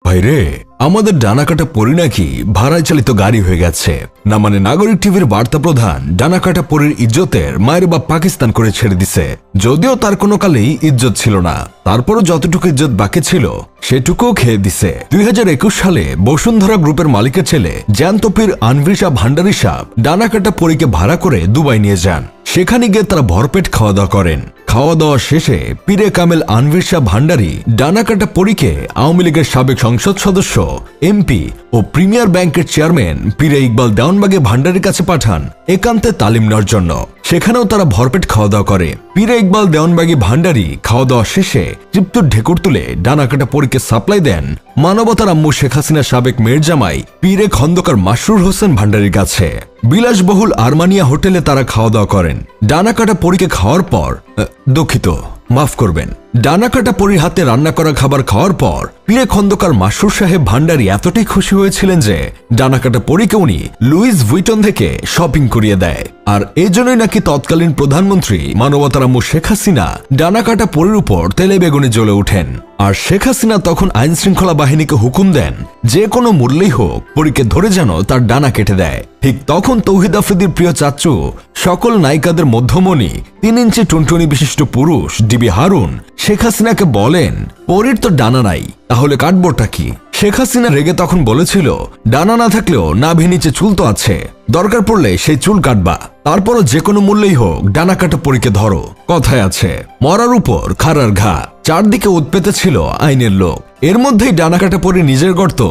ভাইরে, আমাদের ডানাকাটা পরি নাকি ভাড়ায় চালিত গাড়ি হয়ে গেছে। না মানে নাগরিক টিভির বার্তা প্রধান ডানাকাটা পরির ইজ্জতের মায়ের বাপ পাকিস্তান করে ছেড়ে দিছে। যদিও তার কোনো কালেই ইজ্জত ছিল না, তারপরও যতটুকু ইজ্জত বাকি ছিল সেটুকুও খেয়ে দিছে। 2021 সালে বসুন্ধরা গ্রুপের মালিকের ছেলে জ্যান্তপীর আনভির শাহ ভান্ডারী সাহ ডানাকাটা পরীকে ভাড়া করে দুবাই নিয়ে যান। সেখানে গিয়ে তারা ভরপেট খাওয়া দাওয়া করেন। খাওয়া দাওয়া শেষে পীরে কামেল আনভির শাহ ভান্ডারী ডানাকাটা পরীকে আওয়ামী লীগের সাবেক সংসদ সদস্য, এমপি ও প্রিমিয়ার ব্যাংকের চেয়ারম্যান পীরে ইকবাল দেওয়ানবাগে ভান্ডারীর কাছে পাঠান একান্তে তালিম নেওয়ার জন্য। সেখানেও তারা ভরপেট খাওয়া দাওয়া করে। পীরে ইকবাল দেওয়ানবাগী ভান্ডারী খাওয়া দাওয়া শেষে তৃপ্তির ঢেকুর তুলে ডানাকাটা পরীকে সাপ্লাই দেন মানবতার আম্মু শেখ হাসিনার সাবেক মেয়ের জামাই পীরে খন্দকার মাসরুর হোসেন ভান্ডারীর কাছে। বিলাসবহুল আরমানিয়া হোটেলে তারা খাওয়া দাওয়া করেন। ডানাকাটা পরীকে খাওয়ার পর, দুঃখিত, মাফ করবেন, ডানাকাটা পরীর হাতে রান্না করা খাবার খাওয়ার পর পীরে খন্দকার মাসরুর সাহেব ভান্ডারী এতটাই খুশি হয়েছিলেন যে ডানাকাটা পরীকে উনি লুইস ভুইটন থেকে শপিং করিয়ে দেয়। আর এজন্যই নাকি তৎকালীন প্রধানমন্ত্রী মানবতার আম্মু শেখ হাসিনা ডানাকাটা পরীর উপর তেলে বেগুনে জ্বলে ওঠেন। আর শেখ হাসিনা তখন আইন শৃঙ্খলা বাহিনীকে হুকুম দেন যে কোনো মূল্যেই হোক পরীকে ধরে যেন তার ডানা কেটে দেয়। ঠিক তখন তৌহিদ আফ্রিদির প্রিয় চাচু, সকল নায়িকাদের মধ্যমণি, 3 ইঞ্চি টুনটুনি বিশিষ্ট পুরুষ ডিবি হারুন শেখ হাসিনাকে বলেন, পরীর তো ডানা নাই, তাহলে কাটবোটা কি? শেখ হাসিনা রেগে তখন বলেছিল, ডানা না থাকলেও নাভি নিচে চুল তো আছে, দরকার পড়লে সেই চুল কাটবা, তারপরও যে কোনো মূল্যেই হোক ডানা কাটা পরীকে ধরো। কথায় আছে, মরার উপর খাড়ার ঘা। চারদিকে উৎপেতে ছিল আইনের লোক। এর মধ্যেই ডানাকাটা পরী নিজের গর্ত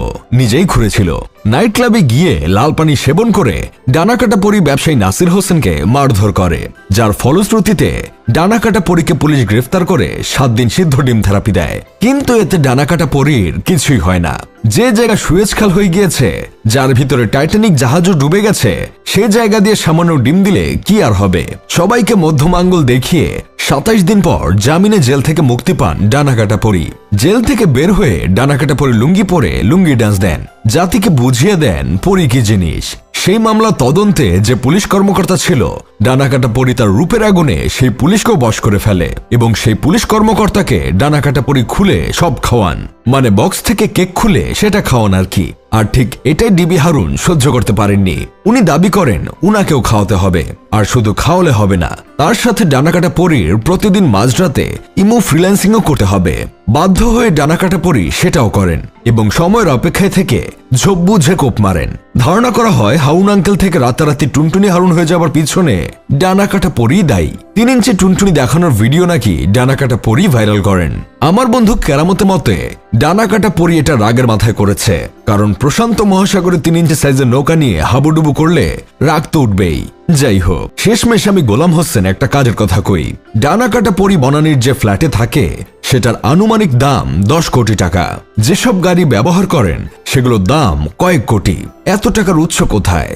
নিজেই খুঁড়েছিল। নাইট ক্লাবে গিয়ে লাল পানি সেবন করে ডানাকাটা পরী ব্যবসায়ী নাসির হোসেনকে মারধর করে, যার ফলশ্রুতিতে ডানাকাটা পরীকে পুলিশ গ্রেফতার করে 7 দিন সিদ্ধ ডিম থেরাপি দেয়। কিন্তু এতে ডানাকাটা পরীর কিছুই হয় না। যে জায়গা সুয়েজ খাল হয়ে গিয়েছে, যার ভিতরে টাইটানিক জাহাজও ডুবে গেছে, সে জায়গা দিয়ে সামান্য ডিম দিলে কি আর হবে? সবাইকে মধ্যম আঙ্গুল দেখিয়ে 27 দিন পর জামিনে জেল থেকে মুক্তি পান ডানাকাটা পরী। জেল থেকে বের হয়ে ডানাকাটা পরী লুঙ্গি পরে লুঙ্গি ডান্স দেন, জাতিকে বুঝিয়ে দেন পরী কি জিনিস। সেই মামলা তদন্তে যে পুলিশ কর্মকর্তা ছিল, ডানাকাটা পরী তার রূপের আগুনে সেই পুলিশকেও বশ করে ফেলে এবং সেই পুলিশ কর্মকর্তাকে ডানাকাটা পরী খুলে সব খাওয়ান, মানে বক্স থেকে কেক খুলে সেটা খাওয়ান আর কি। আর ঠিক এটাই ডিবি হারুন সহ্য করতে পারেননি। উনি দাবি করেন উনাকেও খাওয়াতে হবে, আর শুধু খাওয়ালে হবে না, তার সাথে ডানাকাটা পরীর প্রতিদিন মাঝরাতে ইমো ফ্রিল্যান্সিংও করতে হবে। বাধ্য হয়ে ডানাকাটা পরী সেটাও করেন এবং সময়ের অপেক্ষায় থেকে ঝোপ বুঝে কোপ মারেন। ধারণা করা হয় হারুন আঙ্কেল থেকে রাতারাতি টুনটুনি হারুন হয়ে যাবার পিছনে ডানাকাটা পরী দায়ী। 3 ইঞ্চি টুনটুনি দেখানোর ভিডিও নাকি ডানাকাটা পরী ভাইরাল করেন। আমার বন্ধু কেরামতে মতে ডানাকাটা পরী এটা রাগের মাথায় করেছে, কারণ প্রশান্ত মহাসাগরে 3 ইঞ্চি সাইজের নৌকা নিয়ে হাবুডুবু করলে রাগ তো উঠবেই। যাই হোক, শেষমেশ আমি গোলাম হোসেন একটা কাজের কথা কই। ডানাকাটা পরী বনানীর যে ফ্ল্যাটে থাকে সেটার আনুমানিক দাম 10 কোটি টাকা। যেসব গাড়ি ব্যবহার করেন সেগুলোর দাম কয়েক কোটি। এত টাকার উৎস কোথায়?